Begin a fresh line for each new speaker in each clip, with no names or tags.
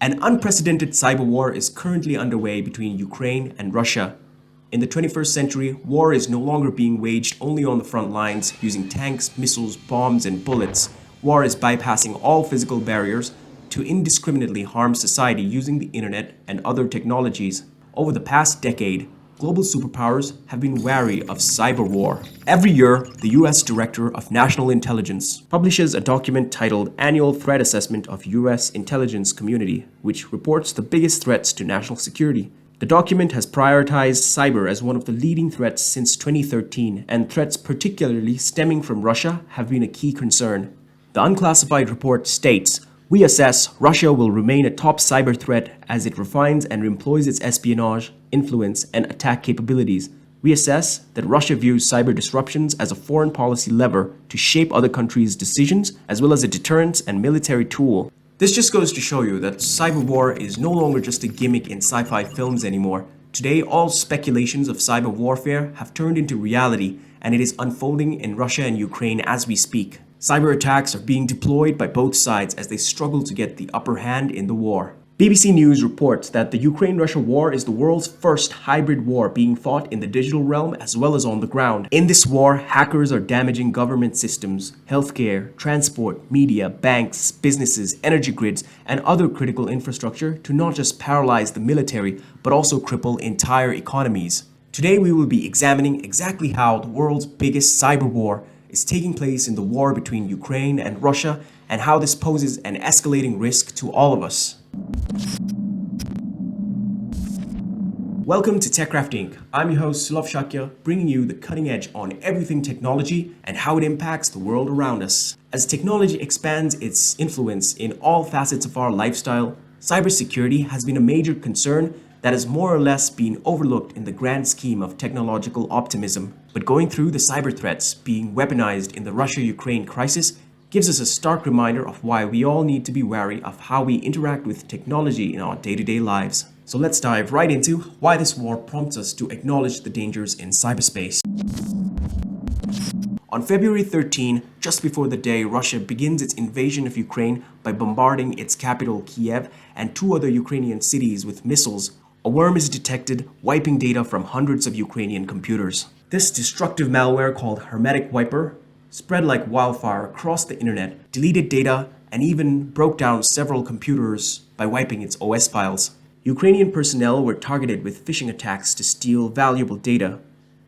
An unprecedented cyber war is currently underway between Ukraine and Russia. In the 21st century, war is no longer being waged only on the front lines using tanks, missiles, bombs, and bullets. War is bypassing all physical barriers to indiscriminately harm society using the internet and other technologies. Over the past decade, global superpowers have been wary of cyber war. Every year, the US Director of National Intelligence publishes a document titled Annual Threat Assessment of US Intelligence Community, which reports the biggest threats to national security. The document has prioritized cyber as one of the leading threats since 2013, and threats particularly stemming from Russia have been a key concern. The unclassified report states, "We assess Russia will remain a top cyber threat as it refines and employs its espionage, influence, and attack capabilities. We assess that Russia views cyber disruptions as a foreign policy lever to shape other countries' decisions, as well as a deterrence and military tool." This just goes to show you that cyber war is no longer just a gimmick in sci-fi films anymore. Today, all speculations of cyber warfare have turned into reality, and it is unfolding in Russia and Ukraine as we speak. Cyber attacks are being deployed by both sides as they struggle to get the upper hand in the war. BBC News reports that the Ukraine-Russia war is the world's first hybrid war being fought in the digital realm as well as on the ground. In this war, hackers are damaging government systems, healthcare, transport, media, banks, businesses, energy grids, and other critical infrastructure to not just paralyze the military, but also cripple entire economies. Today, we will be examining exactly how the world's biggest cyber war is taking place in the war between Ukraine and Russia, and how this poses an escalating risk to all of us. Welcome to TechKraft Inc. I'm your host Sulav Shakya, bringing you the cutting edge on everything technology and how it impacts the world around us. As technology expands its influence in all facets of our lifestyle, cybersecurity has been a major concern that has more or less been overlooked in the grand scheme of technological optimism. But going through the cyber threats being weaponized in the Russia-Ukraine crisis gives us a stark reminder of why we all need to be wary of how we interact with technology in our day-to-day lives. So let's dive right into why this war prompts us to acknowledge the dangers in cyberspace. On February 13, just before the day Russia begins its invasion of Ukraine by bombarding its capital Kiev and two other Ukrainian cities with missiles, a worm is detected wiping data from hundreds of Ukrainian computers. This destructive malware called Hermetic Wiper spread like wildfire across the internet, deleted data, and even broke down several computers by wiping its OS files. Ukrainian personnel were targeted with phishing attacks to steal valuable data.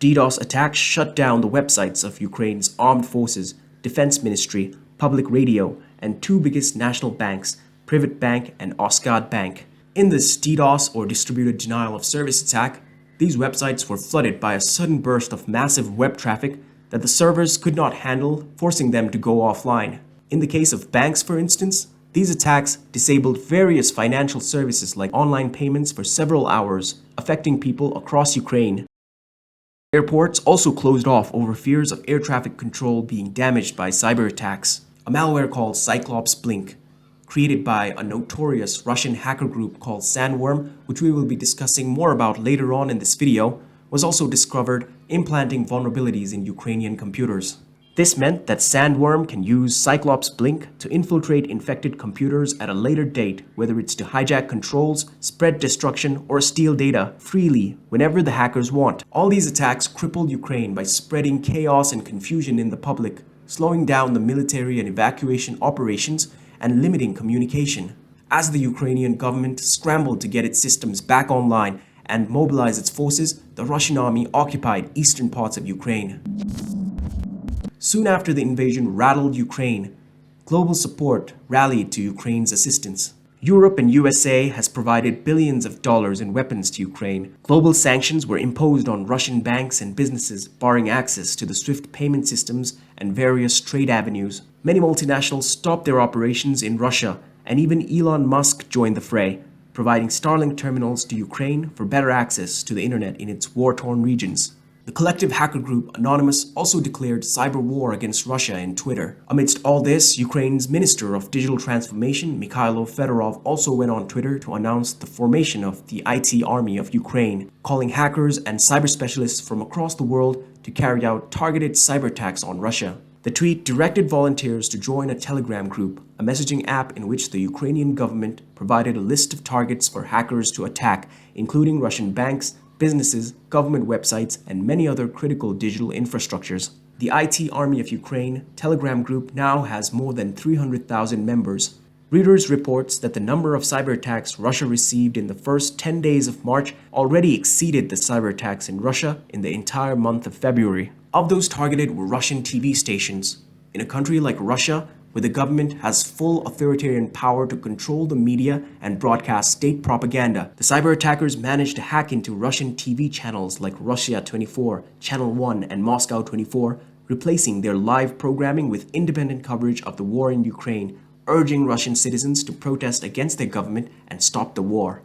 DDoS attacks shut down the websites of Ukraine's armed forces, defense ministry, public radio, and two biggest national banks, Privat Bank and Oskad Bank. In this DDoS or distributed denial of service attack, these websites were flooded by a sudden burst of massive web traffic that the servers could not handle, forcing them to go offline. In the case of banks, for instance, these attacks disabled various financial services like online payments for several hours, affecting people across Ukraine. Airports also closed off over fears of air traffic control being damaged by cyber attacks. A malware called Cyclops Blink, created by a notorious Russian hacker group called Sandworm, which we will be discussing more about later on in this video, was also discovered implanting vulnerabilities in Ukrainian computers. This meant that Sandworm can use Cyclops Blink to infiltrate infected computers at a later date, whether it's to hijack controls, spread destruction, or steal data freely whenever the hackers want. All these attacks crippled Ukraine by spreading chaos and confusion in the public, slowing down the military and evacuation operations, and limiting communication. As the Ukrainian government scrambled to get its systems back online and mobilize its forces, the Russian army occupied eastern parts of Ukraine. Soon after the invasion rattled Ukraine, global support rallied to Ukraine's assistance. Europe and USA has provided billions of dollars in weapons to Ukraine. Global sanctions were imposed on Russian banks and businesses, barring access to the SWIFT payment systems and various trade avenues. Many multinationals stopped their operations in Russia, and even Elon Musk joined the fray, providing Starlink terminals to Ukraine for better access to the internet in its war-torn regions. The collective hacker group Anonymous also declared cyber war against Russia in Twitter. Amidst all this, Ukraine's Minister of Digital Transformation, Mikhailo Fedorov, also went on Twitter to announce the formation of the IT Army of Ukraine, calling hackers and cyber specialists from across the world to carry out targeted cyber attacks on Russia. The tweet directed volunteers to join a Telegram group, a messaging app in which the Ukrainian government provided a list of targets for hackers to attack, including Russian banks, businesses, government websites, and many other critical digital infrastructures. The IT Army of Ukraine Telegram group now has more than 300,000 members. Reuters reports that the number of cyber attacks Russia received in the first 10 days of March already exceeded the cyber attacks in Russia in the entire month of February. Of those targeted were Russian TV stations. In a country like Russia, where the government has full authoritarian power to control the media and broadcast state propaganda, the cyber attackers managed to hack into Russian TV channels like Russia 24, Channel 1, and Moscow 24, replacing their live programming with independent coverage of the war in Ukraine, urging Russian citizens to protest against their government and stop the war.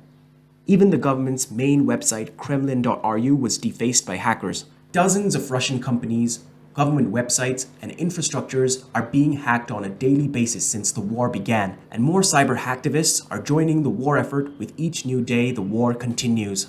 Even the government's main website, Kremlin.ru, was defaced by hackers. Dozens of Russian companies, government websites, and infrastructures are being hacked on a daily basis since the war began, and more cyber hacktivists are joining the war effort with each new day the war continues.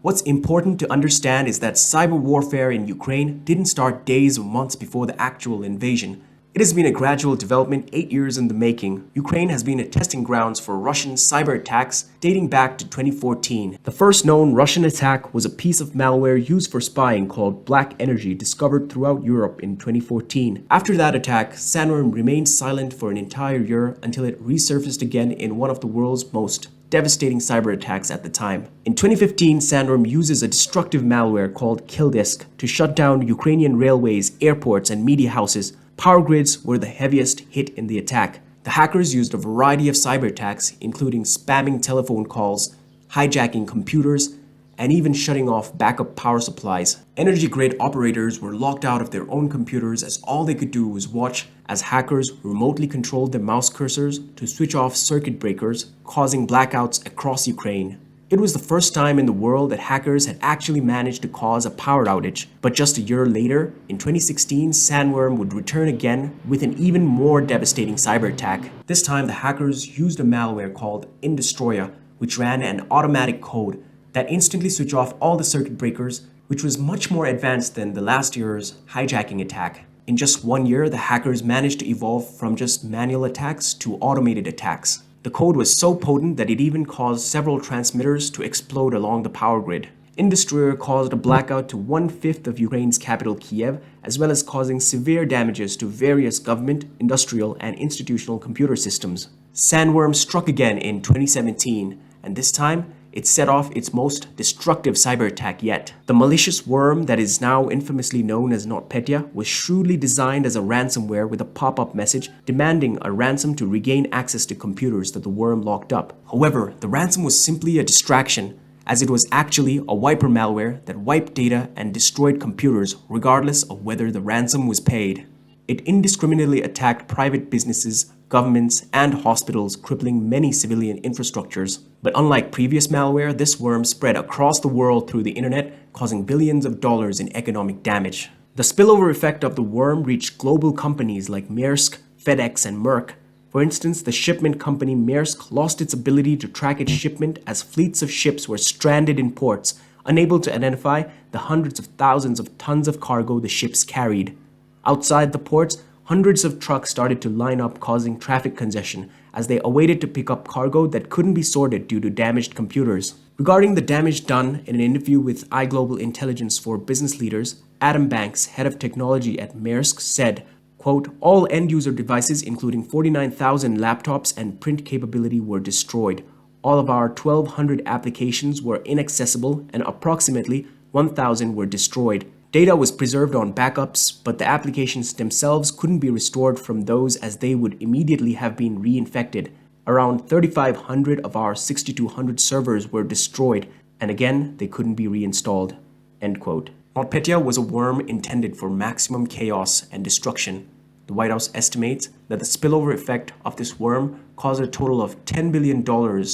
What's important to understand is that cyber warfare in Ukraine didn't start days or months before the actual invasion. It has been a gradual development 8 years in the making. Ukraine has been a testing grounds for Russian cyber attacks dating back to 2014. The first known Russian attack was a piece of malware used for spying called Black Energy discovered throughout Europe in 2014. After that attack, Sandworm remained silent for an entire year until it resurfaced again in one of the world's most devastating cyber attacks at the time. In 2015, Sandworm uses a destructive malware called Killdisk to shut down Ukrainian railways, airports, and media houses. Power grids were the heaviest hit in the attack. The hackers used a variety of cyber attacks, including spamming telephone calls, hijacking computers, and even shutting off backup power supplies. Energy grid operators were locked out of their own computers as all they could do was watch as hackers remotely controlled their mouse cursors to switch off circuit breakers, causing blackouts across Ukraine. It was the first time in the world that hackers had actually managed to cause a power outage. But just a year later, in 2016, Sandworm would return again with an even more devastating cyber attack. This time, the hackers used a malware called Indestroya, which ran an automatic code that instantly switched off all the circuit breakers, which was much more advanced than the last year's hijacking attack. In just 1 year, the hackers managed to evolve from just manual attacks to automated attacks. The code was so potent that it even caused several transmitters to explode along the power grid. Indestroyer caused a blackout to 1/5 of Ukraine's capital Kiev, as well as causing severe damages to various government, industrial, and institutional computer systems. Sandworm struck again in 2017, and this time, it set off its most destructive cyber attack yet. The malicious worm that is now infamously known as NotPetya was shrewdly designed as a ransomware with a pop-up message demanding a ransom to regain access to computers that the worm locked up. However, the ransom was simply a distraction, as it was actually a wiper malware that wiped data and destroyed computers regardless of whether the ransom was paid. It indiscriminately attacked private businesses, governments, and hospitals, crippling many civilian infrastructures. But unlike previous malware, this worm spread across the world through the internet, causing billions of dollars in economic damage. The spillover effect of the worm reached global companies like Maersk, FedEx, and Merck. For instance, the shipment company Maersk lost its ability to track its shipment as fleets of ships were stranded in ports, unable to identify the hundreds of thousands of tons of cargo the ships carried. Outside the ports, hundreds of trucks started to line up, causing traffic congestion as they awaited to pick up cargo that couldn't be sorted due to damaged computers. Regarding the damage done, in an interview with iGlobal Intelligence for Business Leaders, Adam Banks, head of technology at Maersk, said, quote, "All end-user devices, including 49,000 laptops and print capability, were destroyed. All of our 1,200 applications were inaccessible and approximately 1,000 were destroyed. Data was preserved on backups, but the applications themselves couldn't be restored from those as they would immediately have been reinfected. Around 3,500 of our 6,200 servers were destroyed, and again, they couldn't be reinstalled." End quote. NotPetya was a worm intended for maximum chaos and destruction. The White House estimates that the spillover effect of this worm caused a total of $10 billion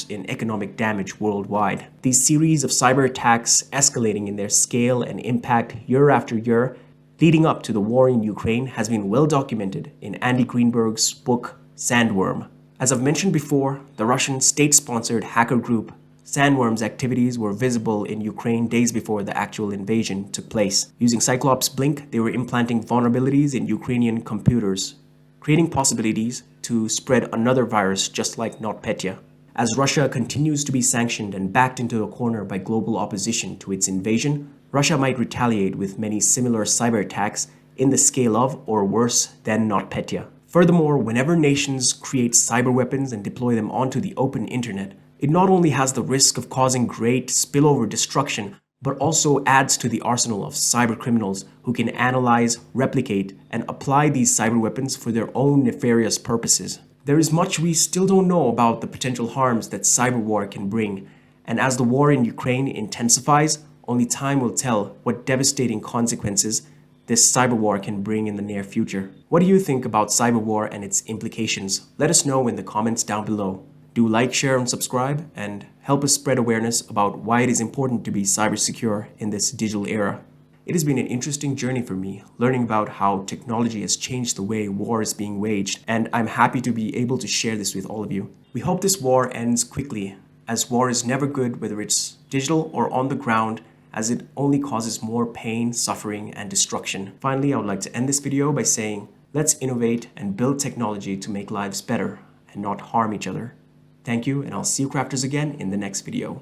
in economic damage worldwide. These series of cyber attacks escalating in their scale and impact year after year, leading up to the war in Ukraine, has been well documented in Andy Greenberg's book, Sandworm. As I've mentioned before, the Russian state-sponsored hacker group Sandworm's activities were visible in Ukraine days before the actual invasion took place. Using Cyclops Blink, they were implanting vulnerabilities in Ukrainian computers, creating possibilities to spread another virus just like NotPetya. As Russia continues to be sanctioned and backed into a corner by global opposition to its invasion, Russia might retaliate with many similar cyber attacks in the scale of, or worse than, NotPetya. Furthermore, whenever nations create cyber weapons and deploy them onto the open internet, it not only has the risk of causing great spillover destruction, but also adds to the arsenal of cyber criminals who can analyze, replicate, and apply these cyber weapons for their own nefarious purposes. There is much we still don't know about the potential harms that cyberwar can bring, and as the war in Ukraine intensifies, only time will tell what devastating consequences this cyberwar can bring in the near future. What do you think about cyberwar and its implications? Let us know in the comments down below. Do like, share, and subscribe, and help us spread awareness about why it is important to be cyber secure in this digital era. It has been an interesting journey for me, learning about how technology has changed the way war is being waged, and I'm happy to be able to share this with all of you. We hope this war ends quickly, as war is never good whether it's digital or on the ground, as it only causes more pain, suffering, and destruction. Finally, I would like to end this video by saying, let's innovate and build technology to make lives better and not harm each other. Thank you, and I'll see you crafters again in the next video.